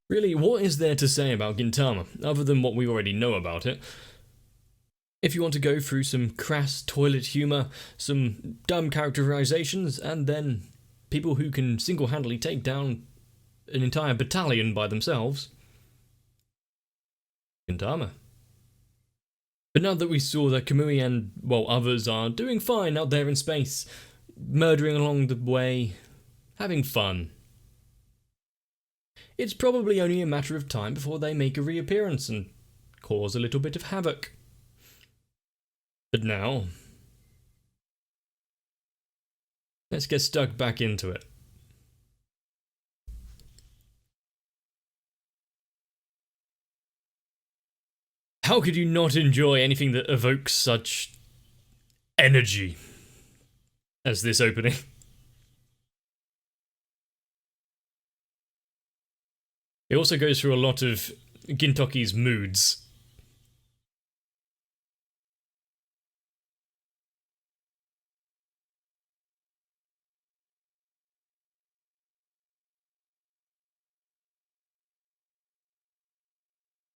Really, what is there to say about Gintama, other than what we already know about it? If you want to go through some crass toilet humour, some dumb characterizations, and then people who can single-handedly take down an entire battalion by themselves, Gintama. But now that we saw that Kamui and, well, others are doing fine out there in space, murdering along the way, having fun, it's probably only a matter of time before they make a reappearance and cause a little bit of havoc. But now, let's get stuck back into it. How could you not enjoy anything that evokes such energy as this opening? It also goes through a lot of Gintoki's moods.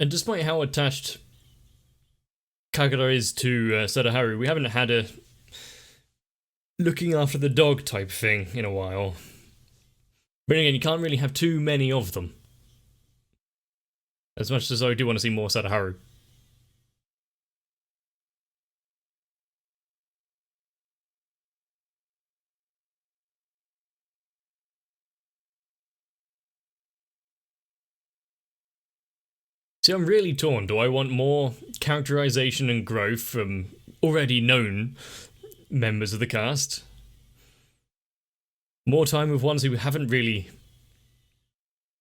And despite how attached Kagura is to Sadaharu, we haven't had a looking after the dog type thing in a while. But again, you can't really have too many of them. As much as I do want to see more Sadaharu. See, I'm really torn. Do I want more characterization and growth from already known members of the cast? More time with ones who haven't really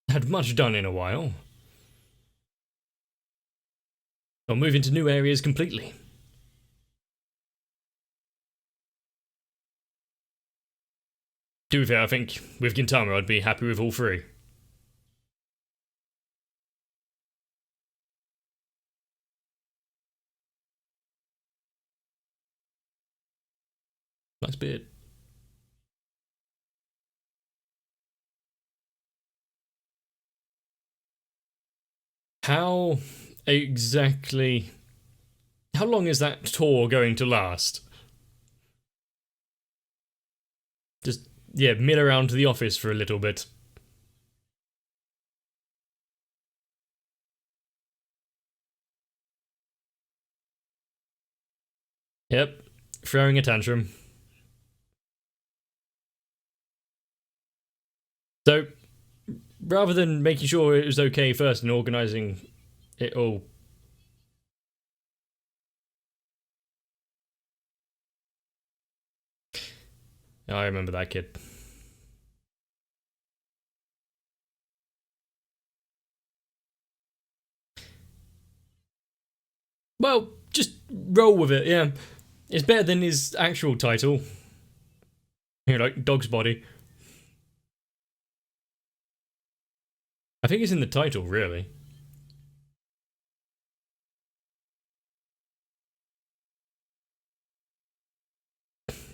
had much done in a while? Or move into new areas completely? To be fair, I think with Gintama I'd be happy with all three. Nice beard. How exactly... How long is that tour going to last? Just, yeah, mill around to the office for a little bit. Yep, throwing a tantrum. So, rather than making sure it was okay first and organising it all. I remember that kid. Well, just roll with it, yeah. It's better than his actual title. You know, like Dog's Body. I think it's in the title, really.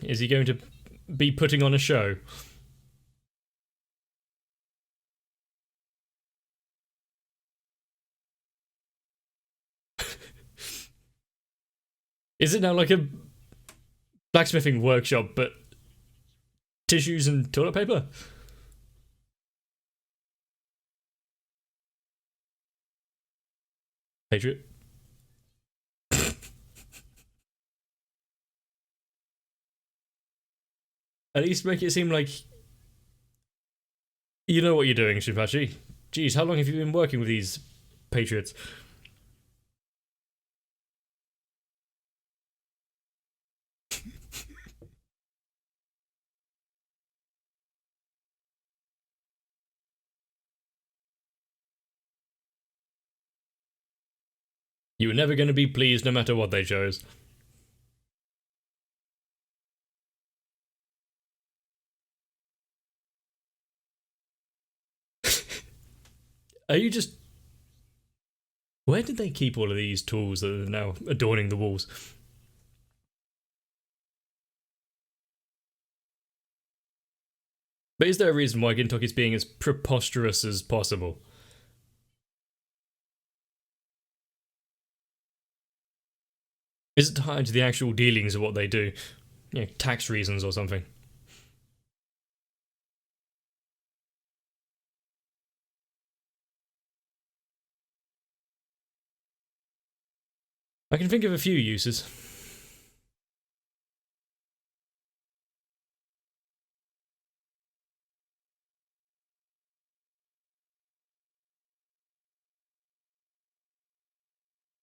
Is he going to be putting on a show? Is it now like a blacksmithing workshop, but tissues and toilet paper? Patriot? At least make it seem like you know what you're doing, Shinpachi. Jeez, how long have you been working with these Patriots? You were never going to be pleased no matter what they chose. Are you just... Where did they keep all of these tools that are now adorning the walls? But is there a reason why Gintoki's being as preposterous as possible? Is it tied to the actual dealings of what they do? You know, tax reasons or something? I can think of a few uses.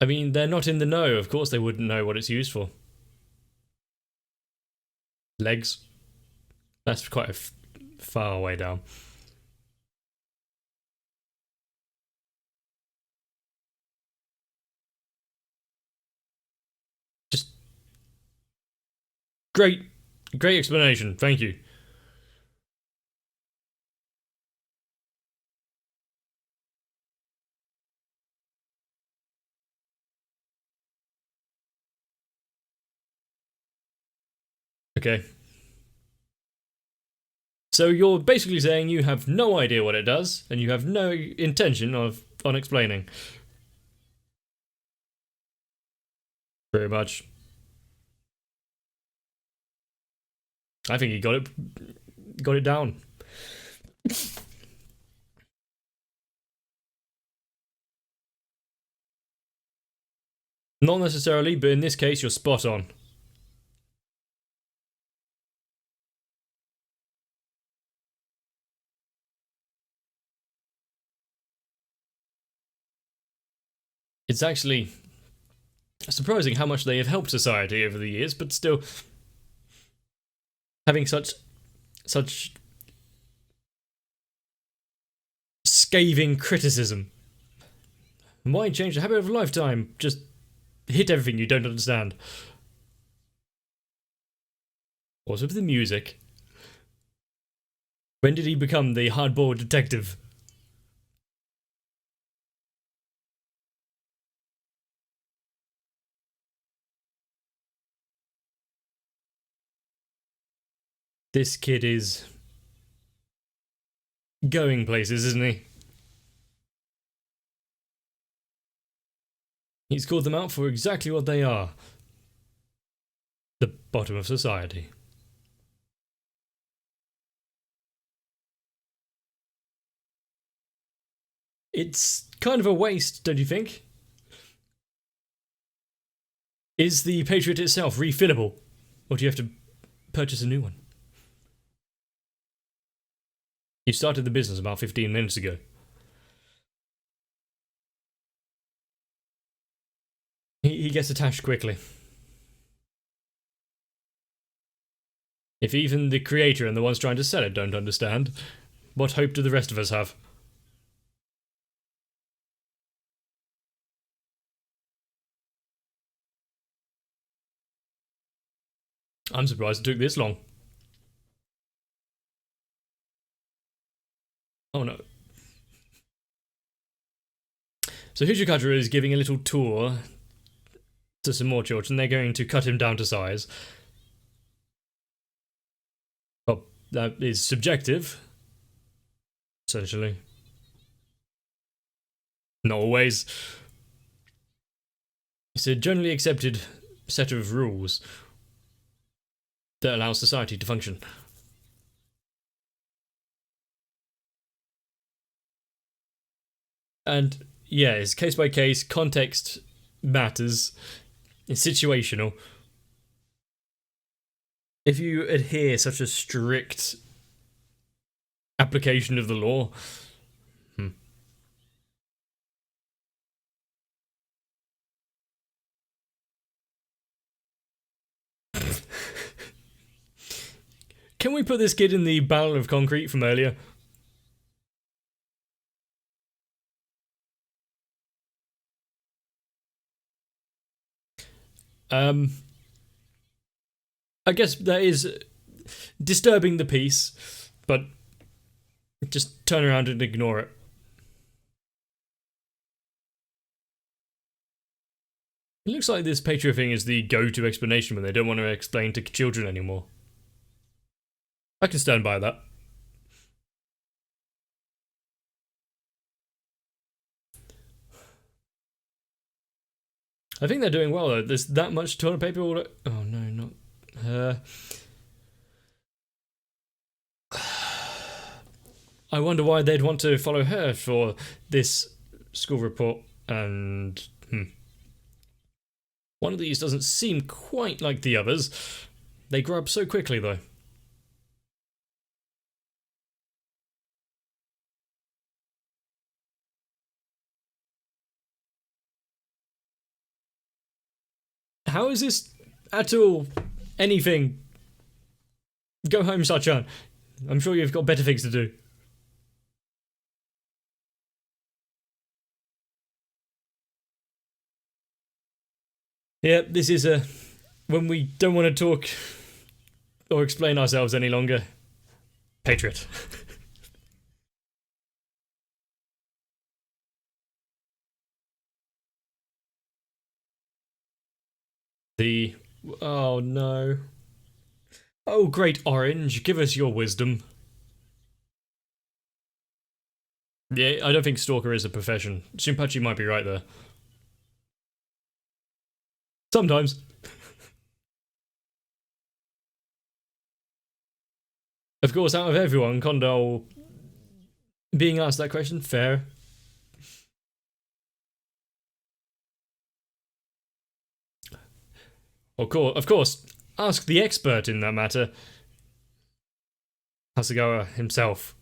I mean, they're not in the know. Of course they wouldn't know what it's used for. Legs. That's quite a far way down. Just great explanation. Thank you. Okay. So you're basically saying you have no idea what it does, and you have no intention of on explaining. Very much. I think he got it down. Not necessarily, but in this case, you're spot on. It's actually surprising how much they have helped society over the years, but still, having such scathing criticism. Why change the habit of a lifetime? Just hit everything you don't understand. What's with the music? When did he become the hardboiled detective? This kid is going places, isn't he? He's called them out for exactly what they are. The bottom of society. It's kind of a waste, don't you think? Is the Patriot itself refillable? Or do you have to purchase a new one? You started the business about 15 minutes ago. He gets attached quickly. If even the creator and the ones trying to sell it don't understand, what hope do the rest of us have? I'm surprised it took this long. Oh no. So Hijikata is giving a little tour to some more children. They're going to cut him down to size. Well, that is subjective, essentially. Not always. It's a generally accepted set of rules that allows society to function. And yeah, it's case by case, context matters, it's situational. If you adhere such a strict application of the law, Can we put this kid in the barrel of concrete from earlier? I guess that is disturbing the peace, but just turn around and ignore it. It looks like this Patriot thing is the go-to explanation when they don't want to explain to children anymore. I can stand by that. I think they're doing well though. There's that much toilet paper. Oh no, not her. I wonder why they'd want to follow her for this school report. And one of these doesn't seem quite like the others. They grow up so quickly though. How is this at all anything? Go home, Sachan. I'm sure you've got better things to do. Yeah, this is when we don't want to talk or explain ourselves any longer. Patriot. The... Oh no. Oh, great orange, give us your wisdom. Yeah, I don't think stalker is a profession. Shinpachi might be right there. Sometimes. Of course, out of everyone, Kondo being asked that question, fair. Of course, ask the expert in that matter. Hasegawa himself.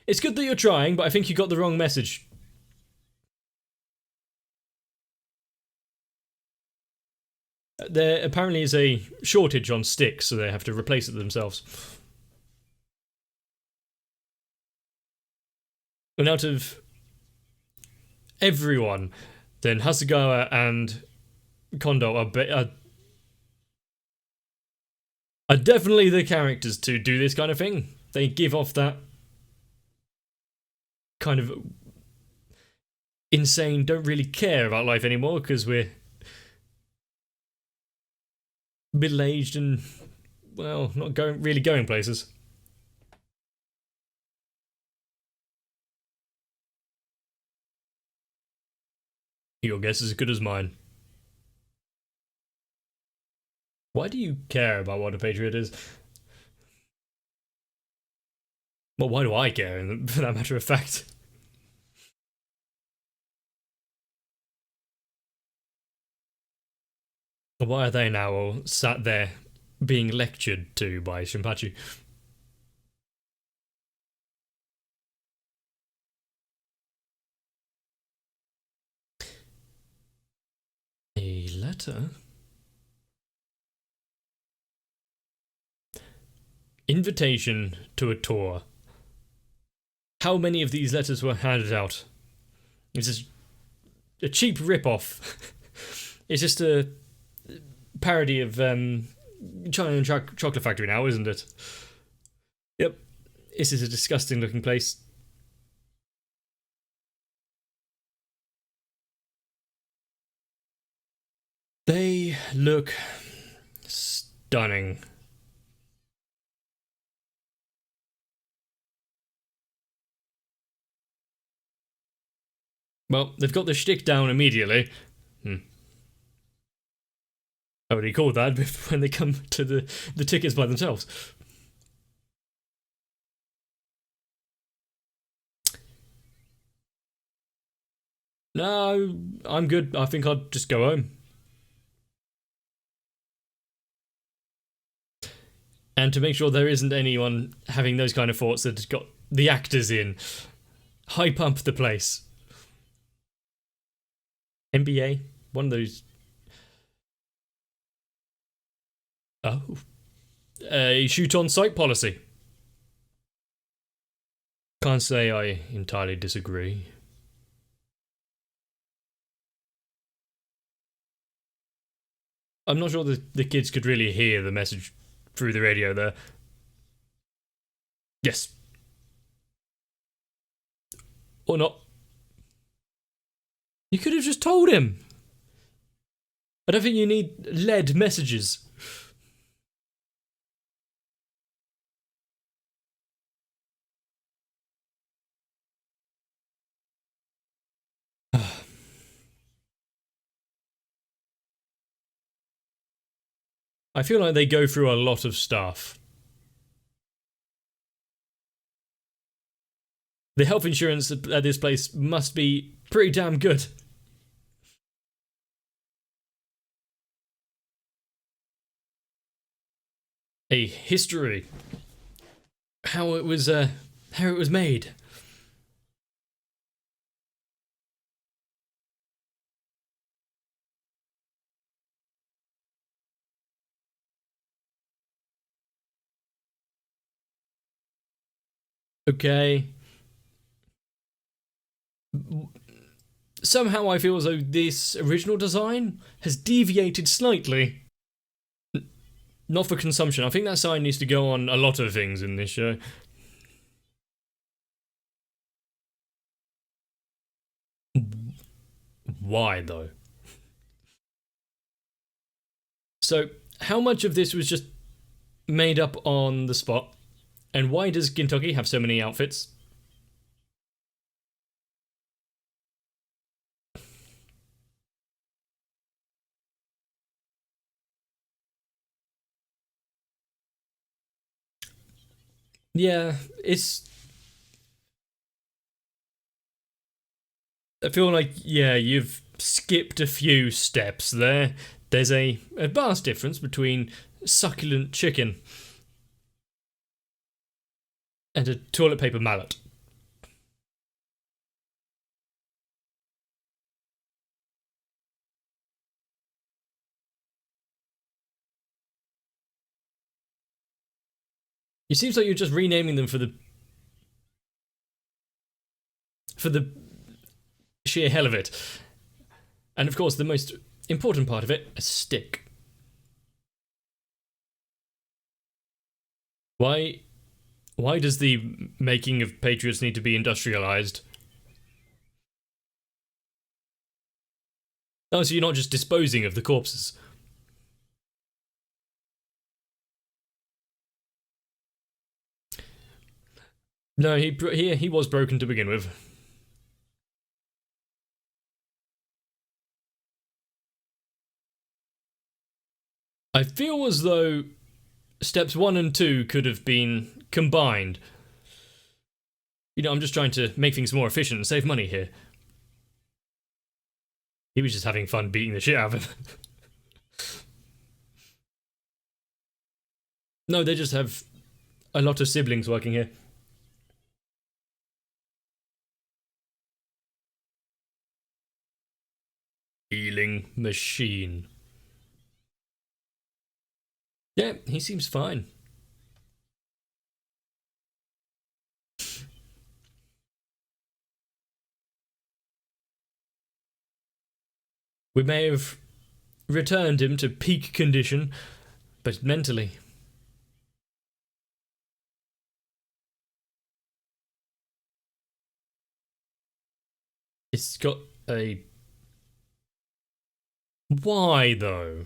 It's good that you're trying, but I think you got the wrong message. There apparently is a shortage on sticks, so they have to replace it themselves. And out of everyone, then Hasegawa and Kondo are definitely the characters to do this kind of thing. They give off that kind of insane, don't really care about life anymore because we're middle-aged and, well, not really going places. Your guess is as good as mine. Why do you care about what a patriot is? Well, why do I care, for that matter of fact? Why are they now all sat there being lectured to by Shinpachi? A letter? Invitation to a tour. How many of these letters were handed out? It's just a cheap rip-off. It's just a parody of China and Chocolate Factory now, isn't it? Yep. This is a disgusting looking place. They look stunning. Well, they've got the shtick down immediately. How would you call that when they come to the tickets by themselves? No, I'm good. I think I'll just go home. And to make sure there isn't anyone having those kind of thoughts, that got the actors in. Hype up the place. NBA? One of those... Oh. A shoot-on-sight policy. Can't say I entirely disagree. I'm not sure the kids could really hear the message through the radio there. Yes. Or not. You could have just told him. I don't think you need lead messages. I feel like they go through a lot of stuff. The health insurance at this place must be pretty damn good. A history. How it was made. Okay. Somehow I feel as though this original design has deviated slightly. Not for consumption. I think that sign needs to go on a lot of things in this show. Why, though? So, how much of this was just made up on the spot? And why does Gintoki have so many outfits? Yeah, it's... I feel like, yeah, you've skipped a few steps there. There's a vast difference between succulent chicken and a toilet paper mallet. It seems like you're just renaming them for the sheer hell of it. And of course, the most important part of it, a stick. Why does the making of Patriots need to be industrialized? Oh, so you're not just disposing of the corpses. No, he was broken to begin with. I feel as though steps 1 and 2 could have been combined. You know, I'm just trying to make things more efficient and save money here. He was just having fun beating the shit out of him. No, they just have a lot of siblings working here. Healing machine. Yeah, he seems fine. We may have returned him to peak condition, but mentally. It's got a... Why, though?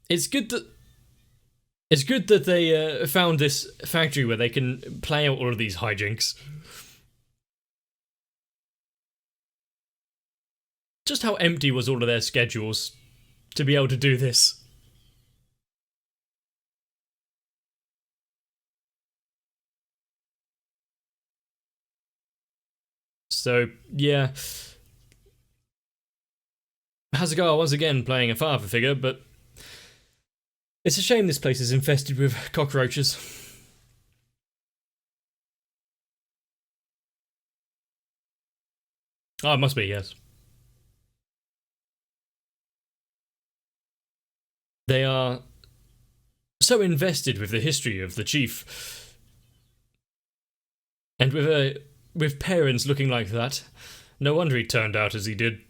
It's good that they found this factory where they can play out all of these hijinks. Just how empty was all of their schedules to be able to do this? So, yeah. Hasegawa once again playing a father figure, but it's a shame this place is infested with cockroaches. Oh, it must be, yes. They are so invested with the history of the chief. And with parents looking like that, no wonder he turned out as he did.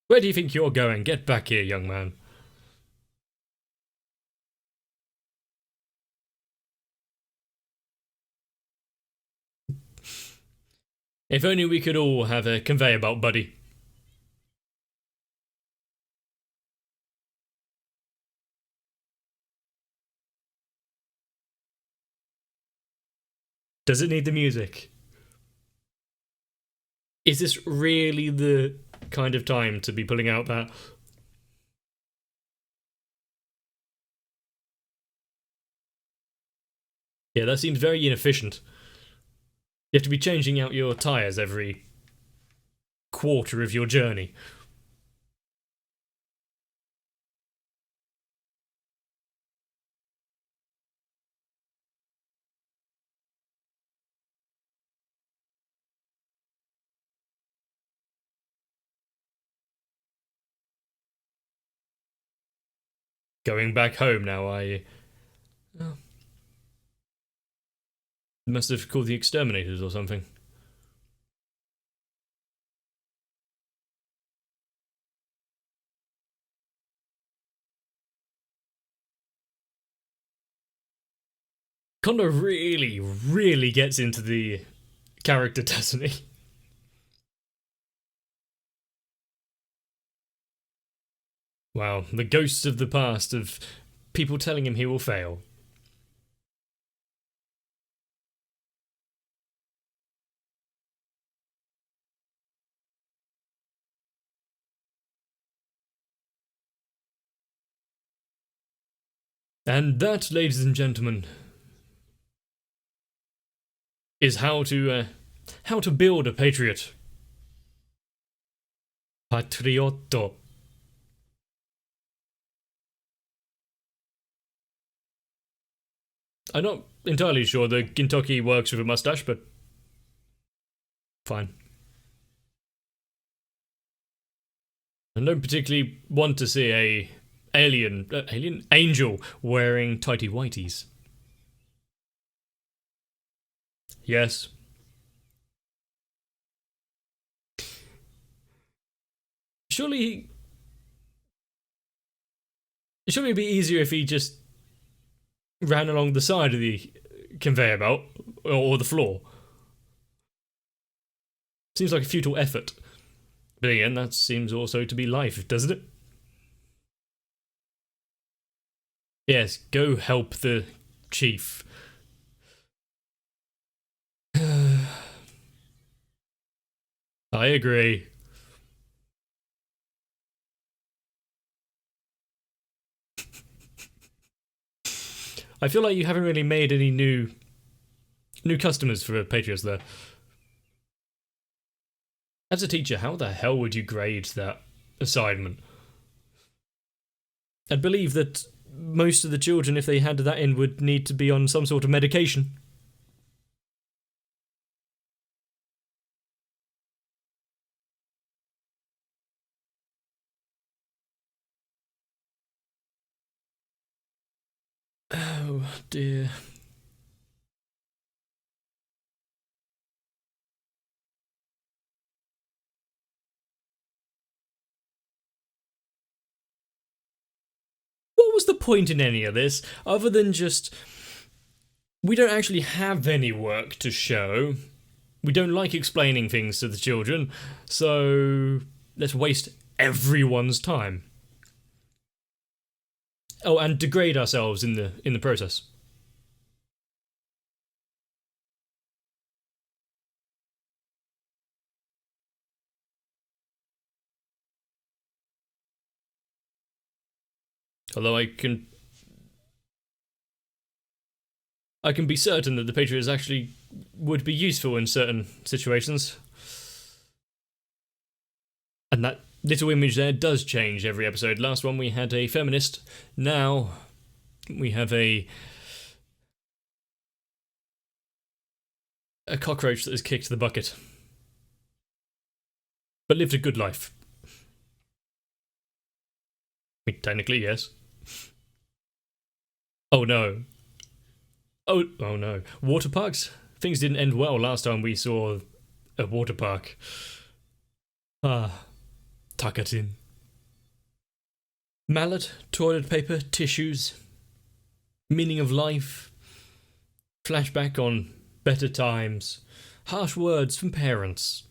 Where do you think you're going? Get back here, young man. If only we could all have a conveyor belt buddy. Does it need the music? Is this really the kind of time to be pulling out that. Yeah, that seems very inefficient. You have to be changing out your tyres every quarter of your journey. Going back home now, I must have called the exterminators or something. Kondo really, really gets into the character, doesn't he? Wow, the ghosts of the past of people telling him he will fail. And that, ladies and gentlemen, is how to build a patriot. Patriotto. I'm not entirely sure the Gintoki works with a mustache, but fine. I don't particularly want to see a angel wearing tighty whities. Yes. Surely it'd be easier if he just ran along the side of the conveyor belt or the floor. Seems like a futile effort. But again, that seems also to be life, doesn't it? Yes, go help the chief. I agree. I feel like you haven't really made any new customers for Patriots there. As a teacher, how the hell would you grade that assignment? I'd believe that most of the children, if they handed that in, would need to be on some sort of medication. Oh dear. What was the point in any of this, other than just we don't actually have any work to show. We don't like explaining things to the children, so let's waste everyone's time. Oh, and degrade ourselves in the process. Although I can be certain that the Patriots actually would be useful in certain situations. And that little image there does change every episode. Last one we had a feminist, now we have a cockroach that has kicked the bucket. But lived a good life. I mean, technically, yes. Oh no. Oh no. Water parks? Things didn't end well last time we saw a water park. Takatin. Mallet, toilet paper, tissues. Meaning of life. Flashback on better times. Harsh words from parents.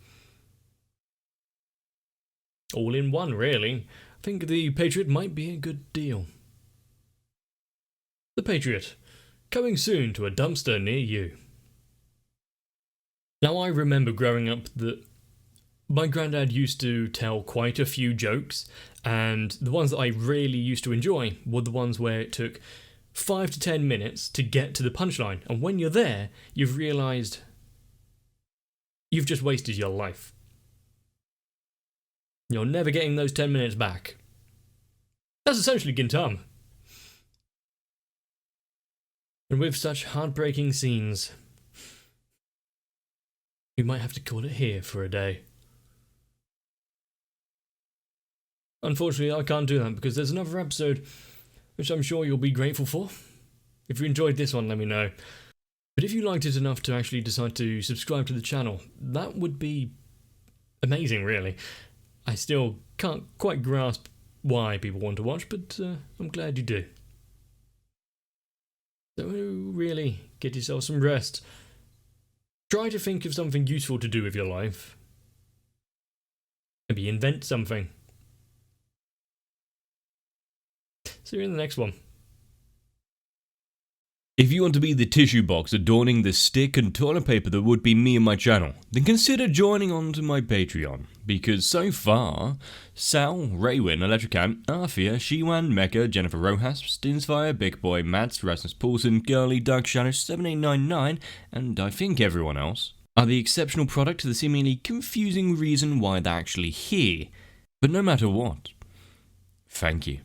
All in one, really. I think the Patriot might be a good deal. The Patriot. Coming soon to a dumpster near you. Now I remember growing up that My granddad used to tell quite a few jokes, and the ones that I really used to enjoy were the ones where it took 5 to 10 minutes to get to the punchline, and when you're there, you've realised you've just wasted your life. You're never getting those 10 minutes back. That's essentially Gintama. And with such heartbreaking scenes, we might have to call it here for a day. Unfortunately, I can't do that because there's another episode which I'm sure you'll be grateful for. If you enjoyed this one, let me know. But if you liked it enough to actually decide to subscribe to the channel, that would be amazing, really. I still can't quite grasp why people want to watch, but I'm glad you do. So really, get yourself some rest. Try to think of something useful to do with your life. Maybe invent something. See you in the next one. If you want to be the tissue box adorning the stick and toilet paper that would be me and my channel, then consider joining onto my Patreon, because so far, Sal, Raywin, Electricant, Arthea, Shiwan, Mecha, Jennifer Rojas, Stinsfire, Big Boy, Mads, Rasmus Paulson, Girly, Dark Shadow 7899, and I think everyone else, are the exceptional product to the seemingly confusing reason why they're actually here. But no matter what, thank you.